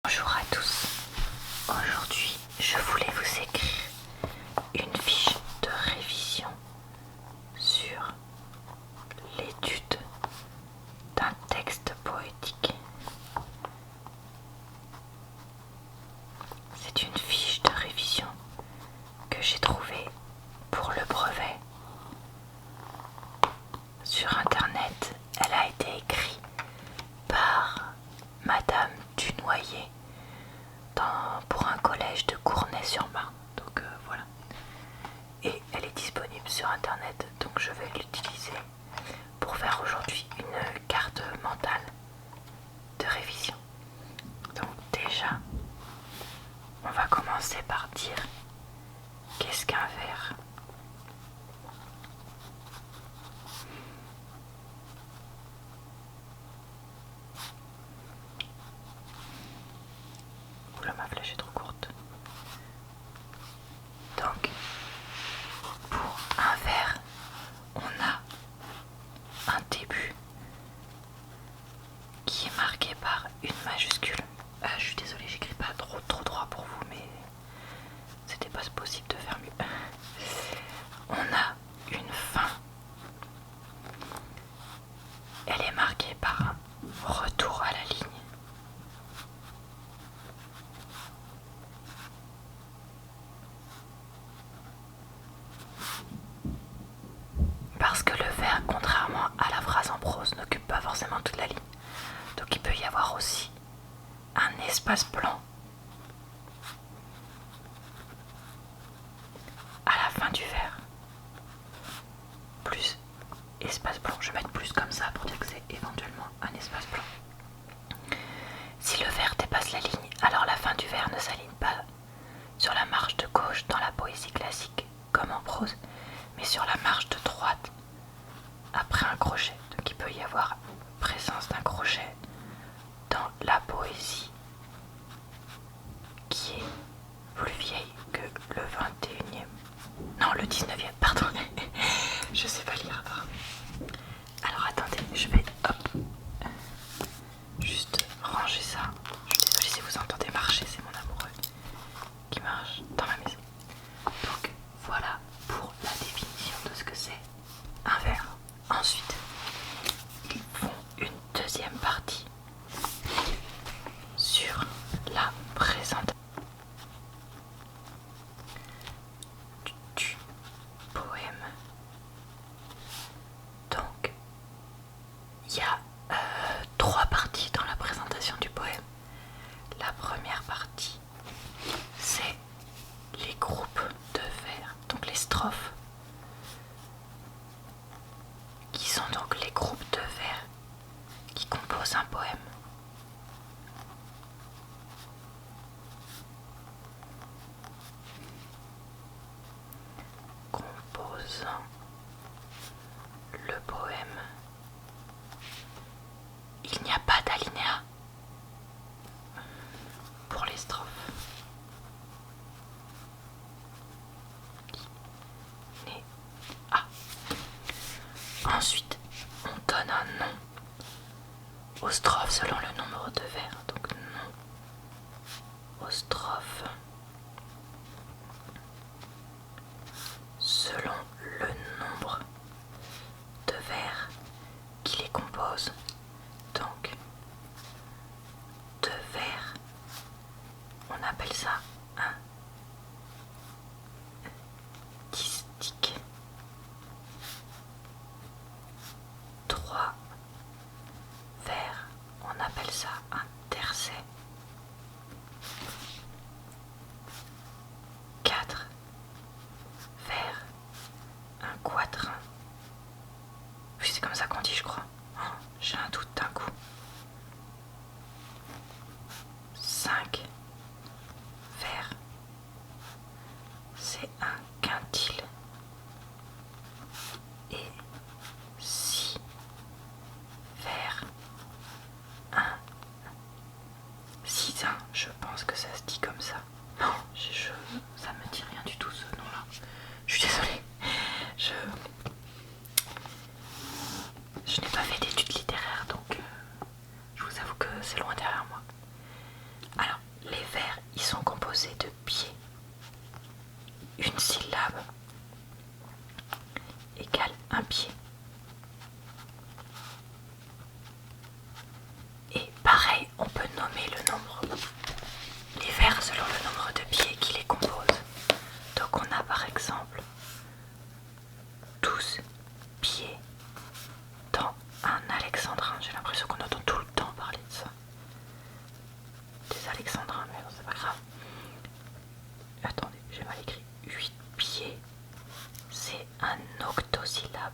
Bonjour à tous, aujourd'hui je voulais vous écrire une fiche de révision sur l'étude d'un texte poétique. C'est une fiche de révision que j'ai trouvée pour le brevet. Sur internet, elle a été écrite par Madame Dunoyer pour un collège de Cournay-sur-Marne. Donc voilà. Et elle est disponible sur internet, donc je vais l'utiliser pour faire aujourd'hui une carte mentale de révision. Donc déjà, on va commencer par dire qu'est-ce qu'un vers. Oula, ma flèche est trop courte. Donc, pour un vers, on a un début qui est marqué par une majuscule. Je suis désolée, j'écris pas trop droit pour vous, mais c'était pas possible de faire mieux. On a une fin. Elle est marquée par un retour à la ligne. Parce que le vers, contrairement à la phrase en prose, n'occupe pas forcément toute la ligne. Donc il peut y avoir aussi un espace blanc à la fin du vers. Plus espace blanc, je vais mettre plus comme ça pour dire que c'est éventuellement un espace blanc. Si le vers dépasse la ligne, alors la fin du vers ne s'aligne pas sur la marge de gauche dans la poésie classique comme en prose, mais sur la marge de droite après un crochet. Donc il peut y avoir présence d'un crochet dans la poésie qui est plus vieille que le 21e. Non, le 19e, pardon. Je sais pas lire. Alors attendez, je vais juste ranger ça. Je suis désolée si vous entendez marcher, c'est mon amoureux qui marche dans ma maison. Donc voilà pour la définition de ce que c'est un vers. Ensuite, ils font une deuxième partie sur la présentation du poème. Donc, il y a trois parties dans la présentation du poème. La première partie, c'est les groupes de vers, donc les strophes, qui sont donc les groupes de vers qui composent un poème. Composant le poème, il n'y a pas d'alinéa pour les strophes. Ensuite, on donne un nom aux strophes selon le nombre de vers. Donc nom aux strophes selon le nombre de vers qui les composent. Donc deux vers, on appelle ça un distique. 3 vers, on appelle ça un tercet. 4 vers, un quatrain. Oui, c'est comme ça qu'on dit, je crois. Oh, j'ai un doute d'un coup. 5 vers, c'est un quintile. Et 6 vers, un cisain. Je pense que ça se dit comme ça. Non, ça me dit rien du tout ce nom-là. Je suis désolée. Je n'ai pas fait d'études littéraires, donc je vous avoue que c'est loin derrière moi. Alors, Les vers, ils sont composés de pieds. Une syllabe égale un pied. Et pareil, on peut nommer le nombre, les vers selon le nombre de pieds qui les composent. Donc on a par exemple 12 pieds dans un alexandrin. J'ai l'impression qu'on entend tout le temps parler de ça. Des alexandrins, mais non, c'est pas grave. Attendez, j'ai mal écrit. 8 pieds, c'est un octosyllabe.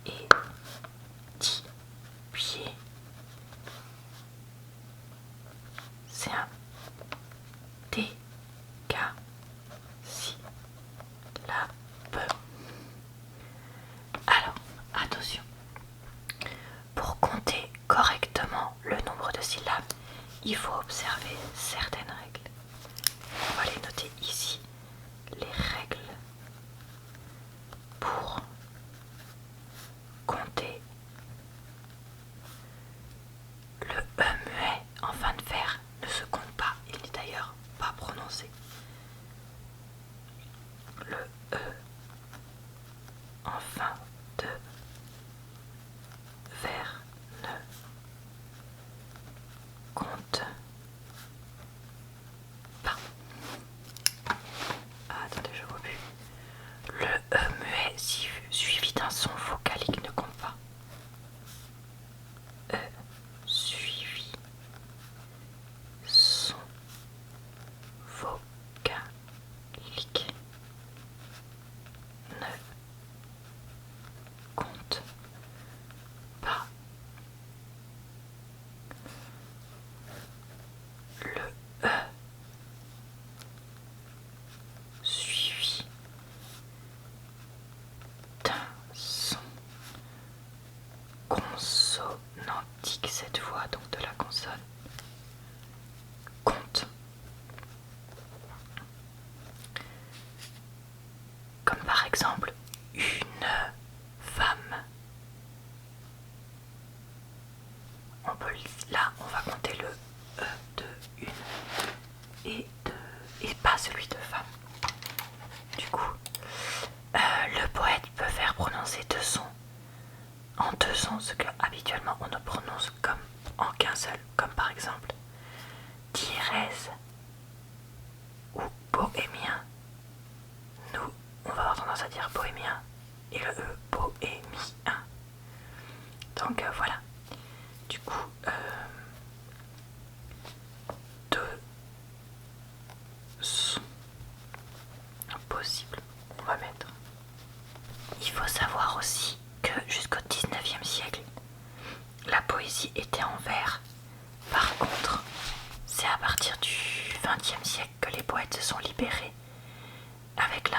Et 10 pieds, c'est un décasyllabe. Alors, attention. Pour compter correctement le nombre de syllabes, il faut observer certaines règles. On va les noter ici. Les règles pour compter le E muet en fin de vers ne se compte pas. Il n'est d'ailleurs pas prononcé. Le E en fin de vers ne compte pas. Ah, attendez, je vois plus. Le E muet suivi d'un son vocalique ne compte pas. E suivi son vocalique ne compte pas. Le E suivi d'un son consonantique, cette fois donc de la consonne, compte. Comme par exemple une femme. Là, on va compter le E de une et pas celui de femme. Du coup, le poète peut faire prononcer deux sons en deux sons, ce que habituellement on ne prononce comme en qu'un seul, comme par exemple diérèse ou bohémien. Nous, on va avoir tendance à dire bohémien et le E bohémien. Donc voilà. Du coup, deux sons possibles, on va mettre. Il faut savoir aussi que jusqu'au 19e siècle, la poésie était en vers. Par contre, c'est à partir du 20e siècle que les poètes se sont libérés avec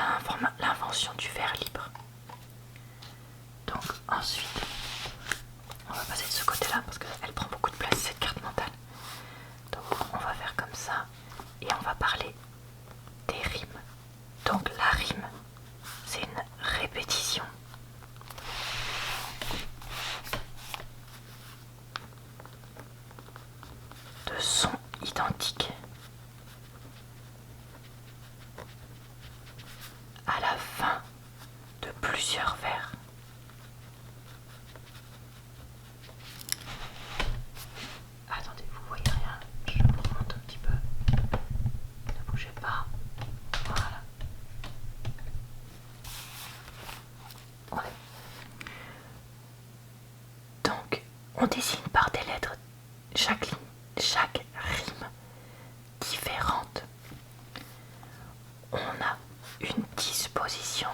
l'invention du vers libre. Donc ensuite, on va passer de ce côté-là parce qu'elle prend beaucoup de place, cette carte mentale. Donc on va faire comme ça et on va parler des rimes. Donc la rime, c'est une répétition. De sons identiques à la fin de plusieurs vers. Attendez, vous voyez rien, je vous remonte un petit peu. Ne bougez pas. Voilà. Donc, on dessine par des lettres chaque rime différente. On a une disposition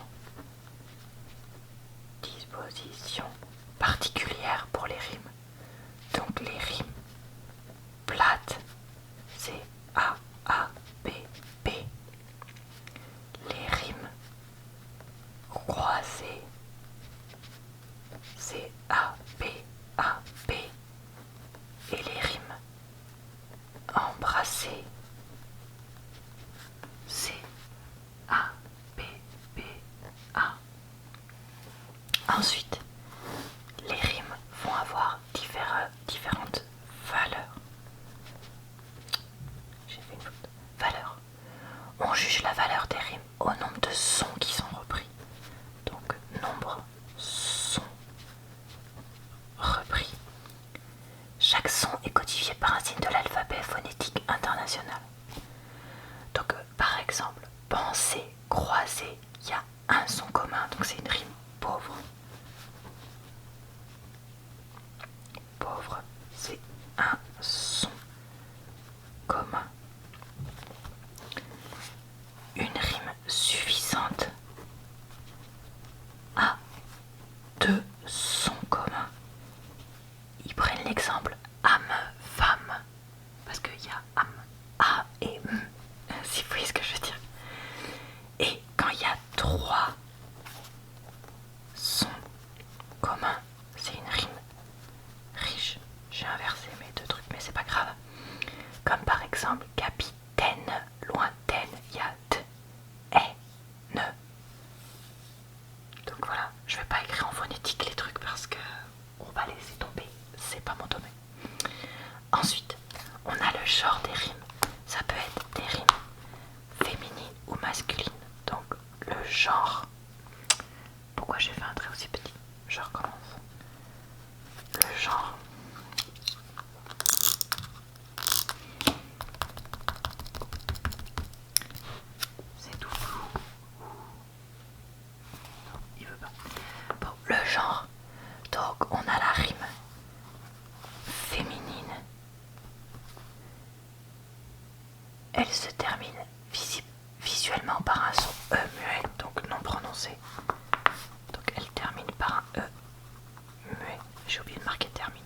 particulière pour les rimes. Donc les rimes plates, c'est A, A, B, B. Les rimes croisées, c'est A, B, A, B. Et les rimes embrassées, c'est A, B, B, A. Ensuite, j'ai inversé mes deux trucs, mais c'est pas grave. Comme par exemple capitaine, lointaine, il y a t, et, ne. Donc voilà, je vais pas écrire en phonétique les trucs parce que on va laisser tomber, c'est pas mon domaine. Ensuite, on a le genre des rimes. Ça peut être des rimes féminines ou masculines. Donc le genre. Pourquoi j'ai fait un trait aussi petit? Je recommence. Le genre. C'est tout flou. Non, il veut pas. Bon, le genre. Donc on a la rime féminine. Elle se termine visuellement par un son E muet, donc non prononcé. Donc elle termine par un E muet. J'ai oublié de marquer termine.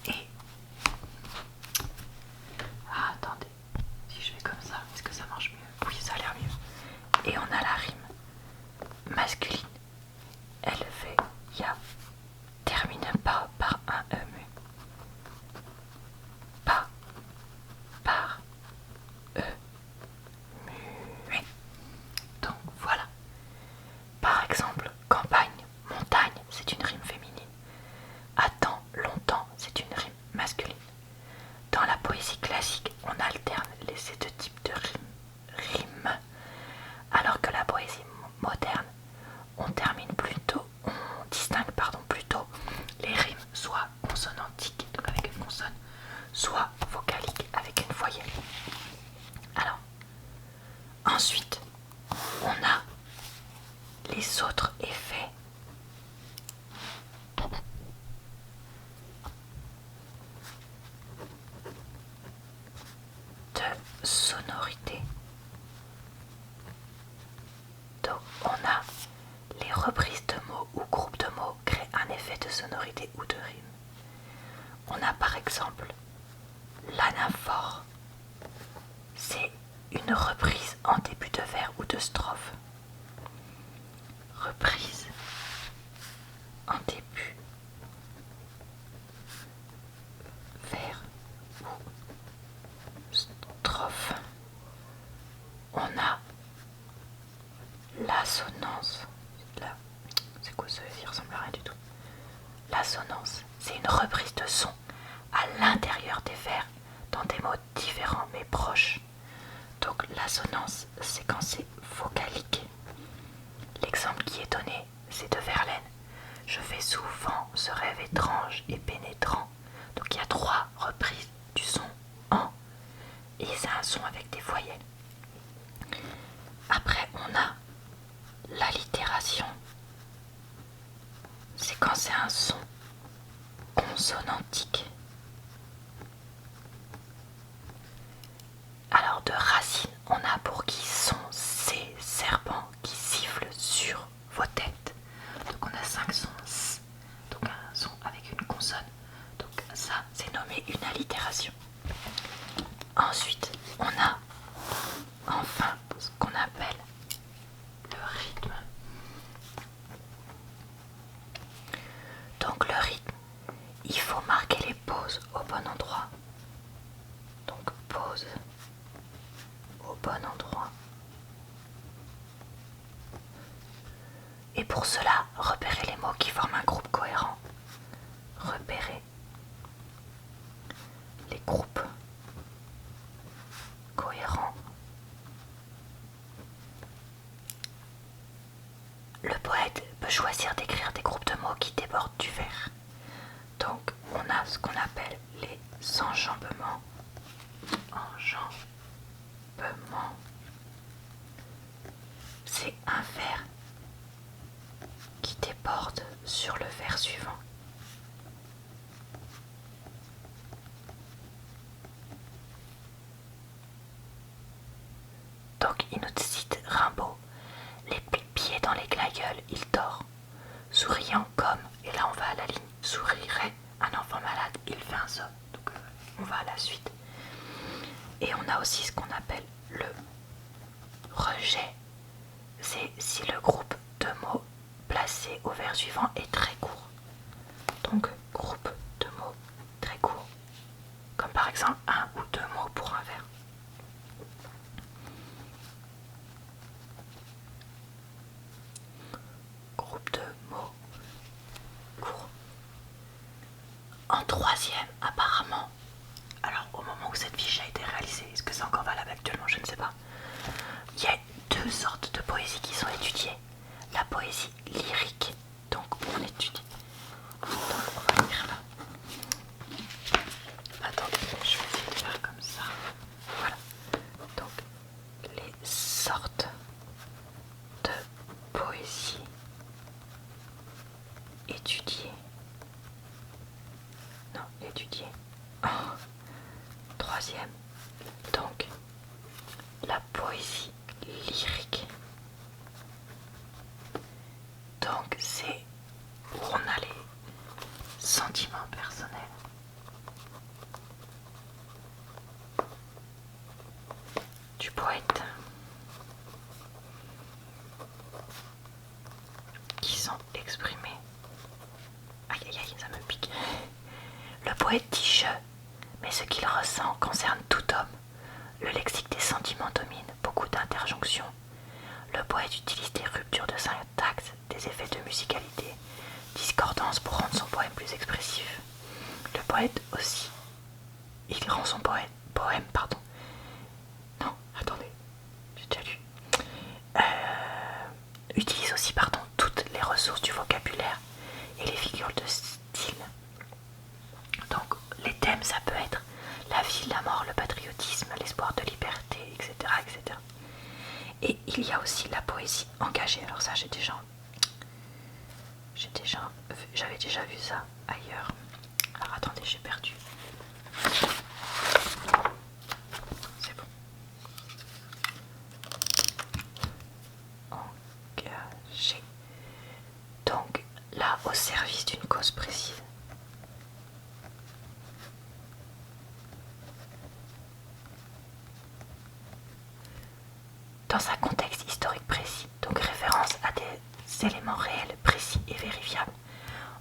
Et... Ah, attendez. Si je fais comme ça, est-ce que ça marche mieux? Oui, ça a l'air mieux. Et on a la rime masculine. Elle fait ya. Termine pas par un E muet. Pas par E muet. Donc voilà. Par exemple, campagne, montagne, c'est une rime féminine. Attends, longtemps, c'est une rime masculine. Dans la poésie classique, on alterne ces deux types de rimes, alors que la poésie moderne, on distingue plutôt les rimes soit consonantiques, donc avec une consonne, soit vocaliques avec une voyelle. Alors, ensuite, on a les autres effets de sonorité. Donc on a les reprises de mots ou groupes de mots créent un effet de sonorité ou de rime. On a par exemple l'anaphore. C'est une reprise en début de vers ou de strophe. Reprise en début vers ou strophe. On a l'assonance. C'est quoi ça? Il ressemble à rien du tout. L'assonance, c'est une reprise de son à l'intérieur des vers dans des mots différents mais proches. Donc l'assonance, c'est quand c'est vocalique. L'exemple qui est donné, c'est de Verlaine. Je fais souvent ce rêve étrange et pénétrant. Donc il y a 3 reprises du son en, et c'est un son avec des voyelles. Après on a l'allitération. C'est quand c'est un son consonantique. Alors de racines, on a pour qui sont ces serpents qui sifflent sur vos têtes. Donc on a 5 sons S, donc un son avec une consonne. Donc ça, c'est nommé une allitération. Ensuite, on a enfin ce qu'on appelle le rythme. Donc le rythme, il faut marquer les pauses au bon endroit. Donc pause au bon endroit. Et pour cela, repérez les mots qui forment un groupe cohérent. Repérez les groupes cohérents. Le poète peut choisir d'écrire des groupes de mots qui débordent du vers. Donc on a ce qu'on appelle les enjambements. Enjambements. C'est un vers qui déborde sur le vers suivant. Donc il nous cite Rimbaud. Les pieds dans les glaïeuls, il dort. Souriant comme, et là on va à la ligne, sourirait un enfant malade, il fait un somme. Donc on va à la suite. Et on a aussi ce qu'on appelle le rejet. C'est si le groupe de mots placé au vers suivant est très court. Donc groupe de mots très courts, comme par exemple un ou deux mots pour un verbe. Groupe de mots courts. En troisième, apparemment, alors au moment où cette fiche a été réalisée, est-ce que c'est encore valable actuellement, je ne sais pas, il y a deux sortes de poésie qui sont étudiées. La poésie lyrique, donc on étudie. Donc on va lire là. Attendez, je vais essayer de faire comme ça. Voilà. Donc les sortes de poésie étudiées. Non, étudiées. Oh. Troisième. Donc la poésie lyrique. Donc c'est où on a les sentiments personnels. Du poète qui sont exprimés. Aïe aïe aïe, ça me pique. Le poète dit je, mais ce qu'il ressent concerne tout homme. Le lexique des sentiments domine, beaucoup d'interjonctions. Le poète utilise des ruptures de syntaxe, des effets de musicalité, discordance pour rendre son poème plus expressif. Le poète aussi, il rend son poème, pardon. Non, attendez, j'ai déjà lu. Utilise aussi, pardon, toutes les ressources du vocabulaire et les figures de style. Donc, les thèmes, ça peut être la vie, la mort, le patriotisme, l'espoir de liberté, etc., etc. Et il y a aussi la poésie engagée. Alors ça, j'avais déjà vu ça ailleurs. Alors attendez, j'ai perdu. C'est bon. Engagé. Donc là, au service d'une cause précise. Dans un contexte historique précis, donc référence à des éléments réels, précis et vérifiables,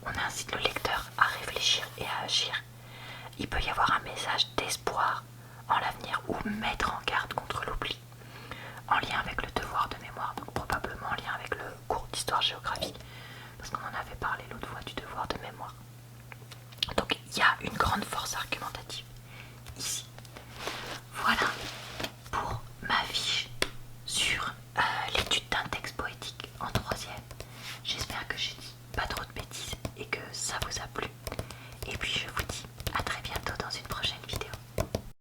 on incite le lecteur à réfléchir et à agir. Il peut y avoir un message d'espoir en l'avenir ou mettre en garde contre l'oubli, en lien avec le devoir de mémoire, donc probablement en lien avec le cours d'histoire-géographie, parce qu'on en avait parlé l'autre fois du devoir de mémoire. Donc il y a une grande force argumentative ici. Voilà pour ma fiche sur l'étude d'un texte poétique en troisième. J'espère que j'ai dit pas trop de bêtises et que ça vous a plu. Et puis je vous